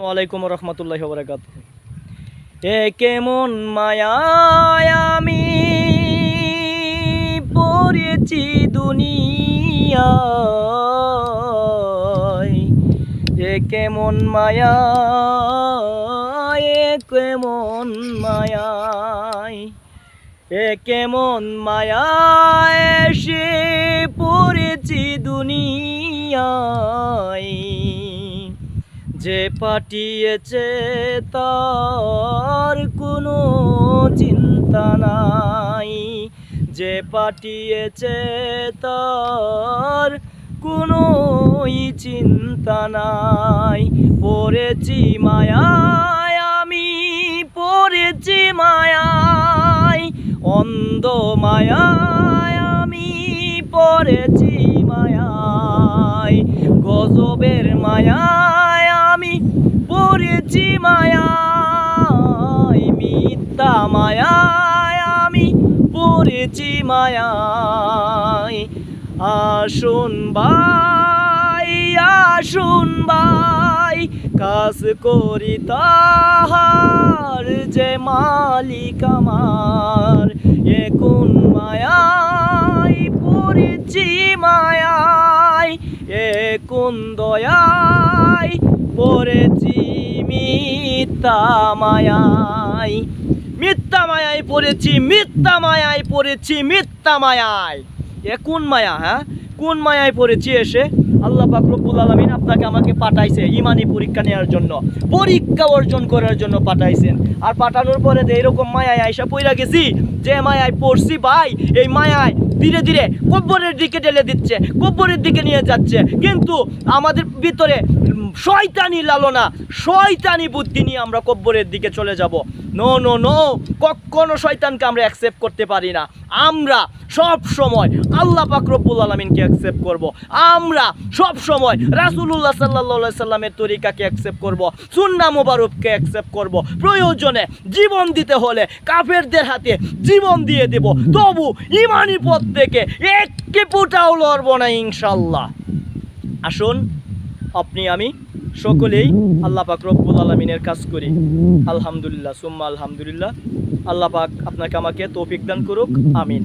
ওয়ালাইকুম রহমতুল্লাহি ওয়া বারাকাতুহু। এ কেমন মায়ায় আমি পড়েছি দুনিয়ায়, এ কেমন মায়া, এ কেমন মায়ায়, এ কেমন মায়ায় এসে পড়েছি দুনিয়ায়। যে পাঠিয়েছে তার কোনো চিন্তা নাই, যে পাঠিয়েছে তার কোনোই চিন্তা নাই। পড়েছি মায়ায় আমি, পড়েছি মায়ায়, অন্ধ মায়ায় আমি পড়েছি মায়ায়, গজবের মায়ায় আমি পড়েছি মায়ায়, মিথ্যা মায়ায় আমি পড়েছি মায়ায়। আসুন ভাই, আসুন ভাই, কাজ করি তাহার যে মালিক আমার। এ কোন মায়ায় পড়েছি মায়ায়, এ কোন দয়ায় পড়েছি মিথ্যা মায়ায়। মিথ্যা মায়ায় পড়েছি, মিথ্যা মায়ায় পড়েছি, মিথ্যা মায়ায়। এ কোন মায়া? হ্যাঁ, কোন মায়ায় পড়েছি? এসে আল্লাহ পাক রব্বুল আলামিন আপনাকে আমাকে পাঠাইছে ইমানি পরীক্ষা নেওয়ার জন্য, পরীক্ষা অর্জন করার জন্য পাঠাইছেন। আর পাঠানোর পরে এইরকম মায়ায় আইসা পইরা গেছি, যে মায়ায় পড়ছি ভাই, এই মায়ায় ধীরে ধীরে কব্বরের দিকে ঠেলে দিচ্ছে, কব্বরের দিকে নিয়ে যাচ্ছে। কিন্তু আমাদের ভিতরে শয়তানি লালনা, শয়তানি বুদ্ধি নিয়ে আমরা কব্বরের দিকে চলে যাব। নো নো নো, কখনো শয়তানকে আমরা অ্যাকসেপ্ট করতে পারি না। আমরা সব সময় আল্লাহ পাক রব্বুল আলামিনকে অ্যাকসেপ্ট করব। আমরা সব সময় রাসূলুল্লাহ সাল্লাল্লাহু আলাইহি সাল্লামের তরিকাকে অ্যাকসেপ্ট করব, সুন্নাহ মুবারককে অ্যাকসেপ্ট করব। প্রয়োজনে জীবন দিতে হলে কাফেরদের হাতে জীবন দিয়ে দেব, তবু ইমানি পথ থেকে একটি ফুটাও লড়ব না ইনশাআল্লাহ। আসুন আপনি আমি সকলেই আল্লাহ পাক রব্বুল আলামিনের কাজ করি। আলহামদুলিল্লাহ সুম্মা আলহামদুলিল্লাহ। আল্লাহ পাক আপনাকে আমাকে তৌফিক দান করুক, আমিন।